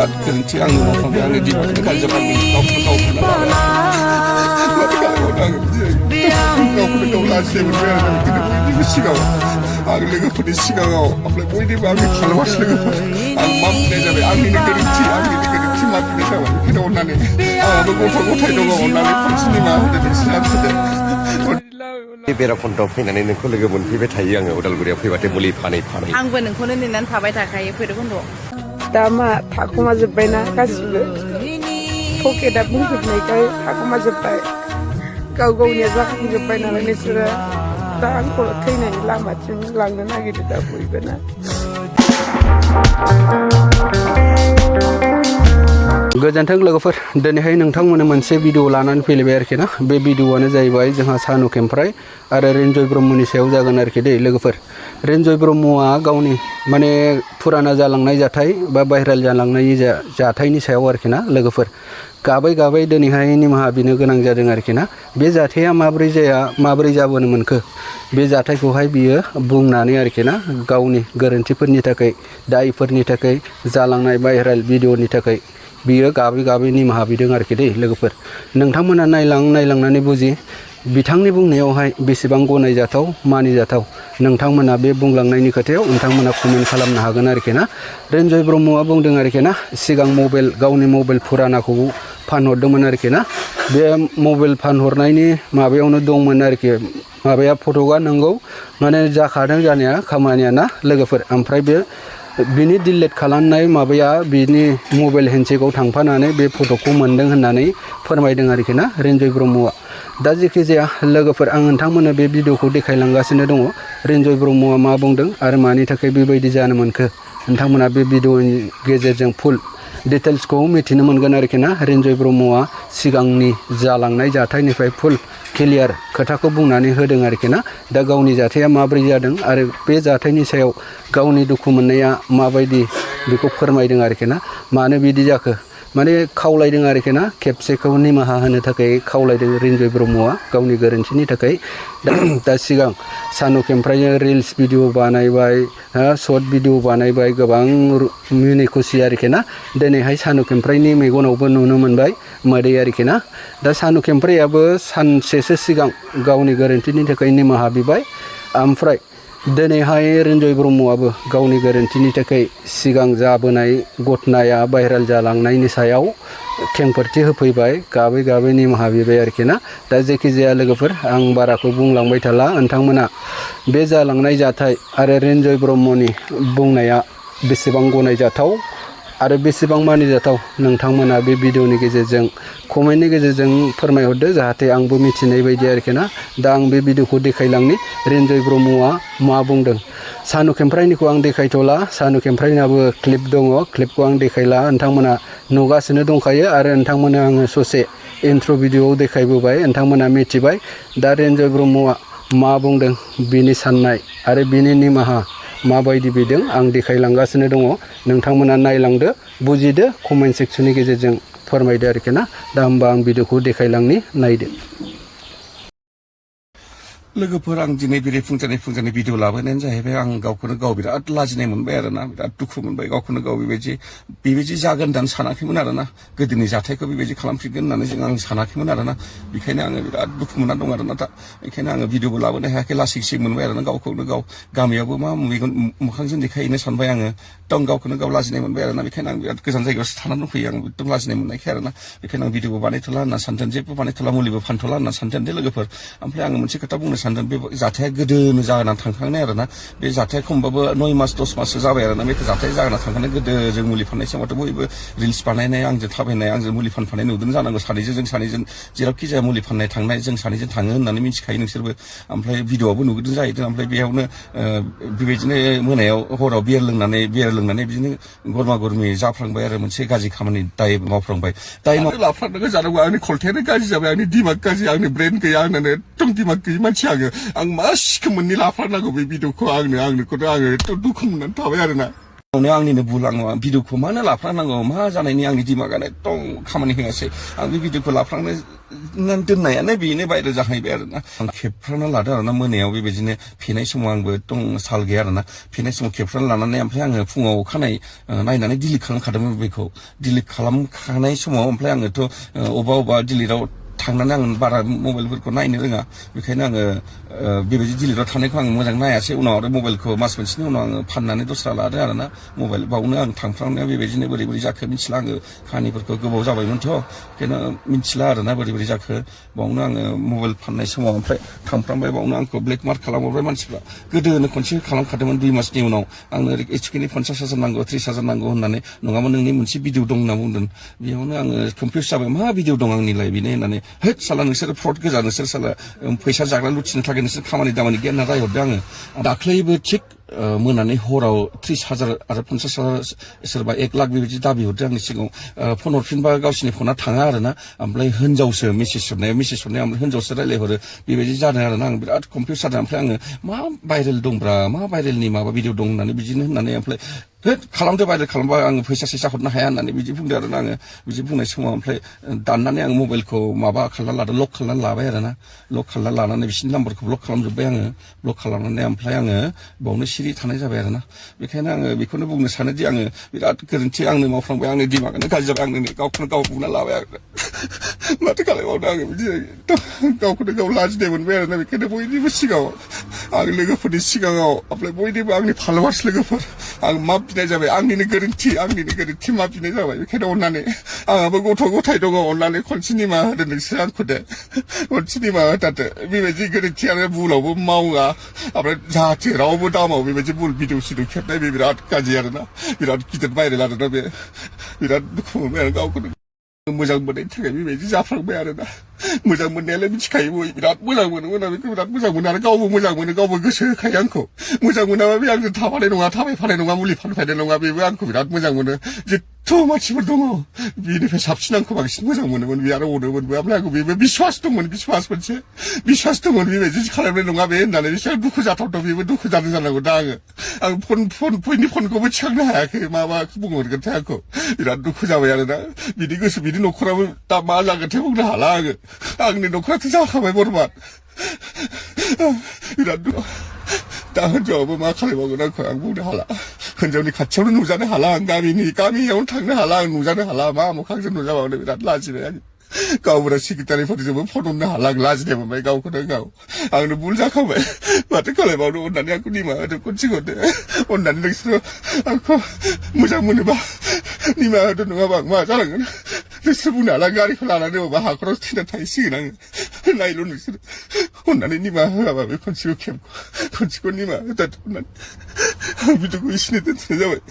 बिराद गोरोन्थि आंनि मावफ्रांबाय आंनि दिमागखौनो गाज्रि जाबाय गावखौनो गाव गावखौनो गाव लाजिनाय मोनबाय आरो बयनिबो सिगाङाव आं लोगोफोरनि सिगाङाव ओमफ्राय बयनिबो आंनि खालामासै लोगोफोर आं मा बुंनाय जाबाय आंनिनो गोरोन्थि मा बुंनाय जाबाय बेखायनो अननानै आंहाबो गथ' गथाय दङ अननानै खनसे निमाहा होदो नोंसोर बेराखन्दाव फैनानै नोंखौ लोगो मोनफैबाय थायो आङो उदालगुरियाव फैबाथाय मुलि फानै आंबो नोंखौनो नेनानै थाबाय थाखायो भैरबखुन्दआव दा मा थाखुमाजोब्बायना गासिबो पकेटआ बुंजोबनायखाय थाखुमाजोब्बाय गाव गावनिया जाखांजोब्बाय नालाय नोंसोरो दा आंखौ थैनायनि लामाथिं लांनो नागिरदो दा बयबो ना गोजोन्थों लोगोफोर दिनैहाय नोंथांमोननो मोनसे भिडिअ लानानै फैलायबाय आरोखि ना बे भिडिअआनो जाहैबाय जोंहा सानु खेमफ्राय आरो रेन्जय ब्रह्मनि सायाव जागोन आरोखि दै लोगोफोर रेन्जय ब्रह्मआ गावनि माने फुराना जालांनाय जाथाय बा भाइरेल जालांनायनि जाथायनि सायाव आरोखि ना लोगोफोर गाबै दिनैहाय निमाहा बिनो गोनां जादों आरोखि ना बे जाथाया माब्रै जाया माब्रै जाबोनो मोनखो बे जाथायखौहाय बियो बुंनानै आरोखि ना गावनि गोरोन्थिफोरनि थाखाय दायफोरनि थाखाय जालांनाय भाइरेल भिडिअनि थाखाय बियो गाबै निमाहा बिदों आरोखि दै लोगोफोर नोंथांमोना नायलांनानै बुजि बिथांनि बुंनायावहाय बेसेबां गनायजाथाव मानिजाथाव नोंथांमोना बे बुंलांनायनि खोथायाव नोंथांमोना कमेन्ट खालामनो हागोन आरोखि ना रेन्जय ब्रह्मआ बुंदों आरोखि ना सिगां गावनि मबाइल फुरानाखौ फानहरदोंमोन आरोखि ना बे मबाइल फानहरनायनि माबायावनो दंमोन आरोखि माबाया फट'आ नंगौ माने जाखादों जानाया खामानिया ना लोगोफोर ओमफ्राय बिनि डिलिट खालामनाय माबाया बिनि मबाइल हेन्डसेकआव थांफानानै बे फट'खौ मोन्दों होननानै फोरमायदों आरोखि ना रेन्जय ब्रह्मआ दा जेखि जाया लोगोफोर आं नोंथांमोननो बे भिडिअखौ देखायलांगासिनो दङ रेन्जय ब्रह्मआ मा बुंदों आरो मानि थाखाय बेबायदि जानो मोनखो नोंथांमोना बे भिडिअनि गेजेरजों फुल डिटेल्सखौ मिथिनो मोनगोन आरोखि ना रेन्जय ब्रह्मआ सिगांनि जालांनाय जाथायनिफ्राय फुल क्लियार खोथाखौ बुंनानै होदों आरोखि ना दा गावनि जाथाया माब्रै जादों आरो बे जाथायनि सायाव गावनि दुखु मोननाया माबायदि बेखौ फोरमायदों आरोखि ना मानो बिदि जाखो माने खावलायदों आरोखि ना खेबसेखौ निमाहा होनो थाखाय खावलायदों रेन्जय ब्रह्मआ गावनि गोरोन्थिनि थाखाय दा सिगां सानु खेमफ्रायजों रिल्स भिडिअ बानायबाय शर्ट भिडिअ बानायबाय गोबां मिनि खुसि आरोखि ना दिनैहाय सानु खेमफ्रायनि मेगनावबो नुनो मोनबाय मोदै आरोखि ना दा सानु खेमफ्रायाबो सानसेसो सिगां गावनि गोरोन्थिनि थाखाय निमाहा बिबाय ओमफ्राय दिनैहाय रेन्जय ब्रह्मआबो गावनि गोरोन्थिनि थाखाय सिगां जाबोनाय घटनाया भाइरेल जालांनायनि सायाव खेंफोरथि होफैबाय गाबै निमाहा बिबाय आरोखि ना दा जेखि जाया लोगोफोर आं बाराखौ बुंलांबाय थाला नोंथांमोना बे जालांनाय जाथाय आरो रेन्जय ब्रह्मनि बुंनाया बेसेबां गनायजाथाव आरो बेसेबां मानिजाथाव नोंथांमोना बे भिडिअनि गेजेरजों कमेन्टनि गेजेरजों फोरमायहरदो जाहाथे आंबो मिथिनाय बायदि आरोखि ना दा आं बे भिडिअखौ देखायलांनि रेन्जय ब्रह्मआ मा बुंदों सानु खेमफ्रायनिखौ आं देखायथ'ला सानु खेमफ्रायनाबो क्लिप दङ क्लिपखौ आं देखायला नोंथांमोना नुगासिनो दंखायो आरो नोंथांमोना आङो ससे इन्ट्र' भिडिअआव देखायबोबाय नोंथांमोना मिथिबाय दा रेन्जय ब्रह्मआ मा बुंदों बिनि साननाय आरो बिनि निमाहा माबायदि बिदों आं देखायलांगासिनो दङ नोंथांमोना नायलांदो बुजिदो कमेन्ट सेक्सननि गेजेरजों फोरमायदो आरोखि ना दा होमबा आं भिडिअखौ देखायलांनि नायदो लोगोफोर आं दिनै बेरे फुंजानि भिडिअ लाबोनायानो जाहैबाय आं गावखौनो गाव बिराद लाजिनाय मोनबाय आरोना बिराद दुखु मोनबाय गावखौनो गाव बेबायदि जागोन होननानै सानाखैमोन आरोना गोदोनि जाथायखौ बेबायदि खालामफिनगोन होननानै आं सानाखैमोन आरोना बेखायनो आङो बिराद दुखु मोननानै दं आरोना दा बेखायनो आङो भिडिअबो लाबोनो हायाखै लासिं मोनबाय आरोना गावखौनो गाव गामियावबो मा मोखांजों देखायहैनो सानबाय आङो एकदम गावखौनो गाव लाजिनाय मोनबाय आरोना बेखायनो आं बिराद गोजान जायगायावसो थानानै दंफैयो आं एकदम लाजिनाय मोननायखाय आरोना बेखायनो आं भिडिअबो बानायथ'ला होनना सानदों जेबो बानायथ'ला मुलिबो फानथ'ला होनना सानदों दे लोगोफोर ओमफ्राय आङो मोनसे खोथा बुंनो सानदों बे जाथाया गोदोनो जानानै थांखांनाय आरोना बे जाथाया खमबाबो 9 मास 10 माससो जाबाय आरोना बे जाथाया जानानै थांखांनाय गोदो जों मुलि फाननाय समावथ' बयबो रिल्स बानायनाय आंजों थाबायनाय आंजों मुलि फानफानाय नुदों जानांगौ जों सानैजों जेरावखि जाया मुलि फाननाय थांनाय जों सानैजों थाङो होननानै मिथिखायो नोंसोरबो ओमफ्राय भिडिअआवबो नुदों जाहैदों ओमफ्राय बेयावनो बेबायदिनो मोनायाव हराव बियार लोंनानै बिदिनो गरमा गरमि जाफ्लांबाय आरो मोनसे गाज्रि खामानि दाय मावफ्लांबाय दाय लाफ्लांनांगौ जानांगौ आंनि खलथायानो गाज्रि जाबाय आंनि दिमाग गाज्रि आंनि ब्रेन गैया होननानै एकदम दिमाग गैयि मानसि आं मा सिखोमोननि लाफ्लांनांगौ बे भिडिअखौ आंनोखौथ' आङो दुखु मोननानै थाबाय आरोना नो आंनिनो भुल आं भिडिअखौ मानो लाफ्लांनांगौ मा जानायनि आंनि दिमागानो एकदम खामानि होआसै आं बे भिडिअखौ लाफ्लांनो दोननायानो बेनो बायरे जाहैबाय आरोना आं खेबफ्रांना लादों आरोना मोनायाव बेबायदिनो फेनाय समाव आंबो एकदम साल गैया आरोना फेनाय समाव खेबफ्रांना लानानै ओमफ्राय आङो फुङाव अखानायै नायनानै डिलिट खालामखादोंमोन बेखौ डिलिट खालामखानाय समाव ओमफ्राय आङोथ' अबेबा डिलिटआव थांनानै आं बारा मबाइलफोरखौ नायनो रोङा बेखायनो आङो बेबायदि डिलिटआव थानायखौ आं मोजां नायासै उनाव आरो मबाइलखौ मास मोनसेनि उनाव आङो फाननानै दस्रा लादों आरोना मबाइल बावनो आं थांफ्रांनाया बेबायदिनो बोरै बोरै जाखो मिथिला आङो खाहानिफोरखौ गोबाव जाबायमोनथ' बेखायनो मिथिला आरोना बोरै बोरै जाखो बावनो आङो मबाइल फाननाय समाव ओमफ्राय थांफ्रांबाय बावनो आंखौ ब्लेक मार्क खालामहरबाय मानसिफ्रा गोदोनो खनसे खालामखादोंमोन 2 मासनि उनाव आंनो एइचपिनि 50,000 नांगौ 30,000 नांगौ होननानै नङाबा नोंनि मोनसे भिडिअ दं होनना बुंदों बेयावनो आङो कनफिउस जाबाय मा भिडिअ दं आंनिलाय बेनो होननानै होद साला नोंसोर फ्रड गोजा नोंसोर साला फैसा जाग्रा लुथिनो थाखाय नोंसोर खामानि दामानि गैया होनना रायहरदों आङो दाख्लैबो थिग मोनानि हराव 30,000 आरो 50,000 सोरबा 1 लाख बेबायदि दाबि हरदों आंनि सिगाङाव फन हरफिनबा गावसिनि फना थाङा आरोना ओमफ्राय हिनजावसो मेसेज हरनाय ओमफ्राय हिनजावसो रायलायहरो बेबायदि जादों आरोना आं बिराद कनफिउस जादों ओमफ्राय आङो मा भाइरेल दंब्रा मा भाइरेलनि माबा भिडिअ दं होननानै बिदिनो होननानै ओमफ्राय होद खालामदो भाइरेल खालामबा आङो फैसा सैसा हरनो हाया होननानै बिदि बुंदों आरोना आङो बिदि बुंनाय समाव ओमफ्राय दाननानै आं मबाइलखौ माबा खालामना लादों लक खालामनानै लाबाय आरोना लक खालामना लानानै बिसिनि नाम्बारखौ ब्लक खालामजोब्बाय आङो ब्लक खालामनानै ओमफ्राय आङो बावनो सिरि थानाय जाबाय आरोना बेखायनो आङो बेखौनो बुंनो सानोदि आङो बिराद गोरोन्थि आंनो मावफ्लांबाय आंनि दिमागानो गाज्रि जाबाय आंनो गावखौनो गाव बुंना लाबाय आरो माथो खालामबावनो आङो बिदि गावखौनो गाव लाजिनाय मोनबाय आरोना बेखायनो बयनिबो सिगाङाव आं लोगोफोरनि सिगाङाव ओमफ्राय बयनिबो आंनि फलोवार्स लोगोफोर आं मा बिनाय जाबाय आंनिनो गोरोन्थि मा बिनाय जाबाय बेखायनो अननानै आंहाबो गथ' गथाय दङ अननानै खनसे निमाहा होदो नोंसोर आंखौ दे खनसे निमाहा होथारदो बेबायदि गोरोन्थि आरो भुलावबो मावा ओमफ्राय जाहाथे रावबो दामाव बेबायदि भुल भिडिअ सिडिअ खेबनाय बे बिराद गाज्रि आरोना बिराद गिदिर भाइरेल आरोना बे बिराद दुखु मोनबाय आरो गावखौनो मोजां मोननायनि थाखाय बेबायदि जाफ्लांबाय आरोना मोजां मोननायालाय मिथिखायो बिराद मोजां मोनोमोन आं बेखौ बिराद मोजां मोनो आरो गावबो मोजां मोनो गावबो गोसो होखायो आंखौ मोजां मोनाबा बे आंजों थाफानाय नङा थाबायफानाय नङा मुलि फानफायनाय नङा बेबो आंखौ बिराद मोजां मोनो जेथ' मानसिफोर दङ बेनिफ्राय साबसिन आंखौ बांसिन मोजां मोनोमोन बे आरो अनोमोनबो ओमफ्राय आंखौ बेबो बिश्वास दंमोन बेबायदि खालामनाय नङा बे होननानै बेसेबां दुखु जाथावथाव बेबो दुखु जादों जानांगौ दा आं फननि फनखौबो थिखांनो हायाखै मा बुंहरगोनथाय आंखौ बिराद दुखु जाबाय आरोना बिदि गोसो बिदि न'खराबो दा मा जागोनथाय बुंनो हाला आङो आंनि न'खराथ' जाखाबाय बरबाद बिराद दा हिनजावाबो मा खालामबावगोन आंखौ आं बुंनो हाला हिनजावनि खाथियावनो नुजानो हाला आं गामियावनो थांनो हाला आं नुजानो हाला मा मोखांजों नुजाबावनो बिराद लाजिबाय आं गावबुरा सेक्रेटारिफोरजोंबो फन हमनो हाला आं लाजिनाय मोनबाय गावखौनो गाव आंनो भुल जाखांबाय माथो खालामबावनो अननानै आंखौ निमाहा होदो खनसे हरदो अननानै नोंसोरो आंखौ मोजां मोनोबा निमाहा होदो नङाबा आं मा जालांगोन नोंसोर बुंनो हाला गारिखौ लानानै अबा हाखराव थैनानै थाहैसिगोन आङो नायल' नोंसोर अननानै निमाहा होआबा बे खनसेखौ निमाहा होथारदो अननानै आं भिडिअखौ एसेनो दोनथ'नाय जाबाय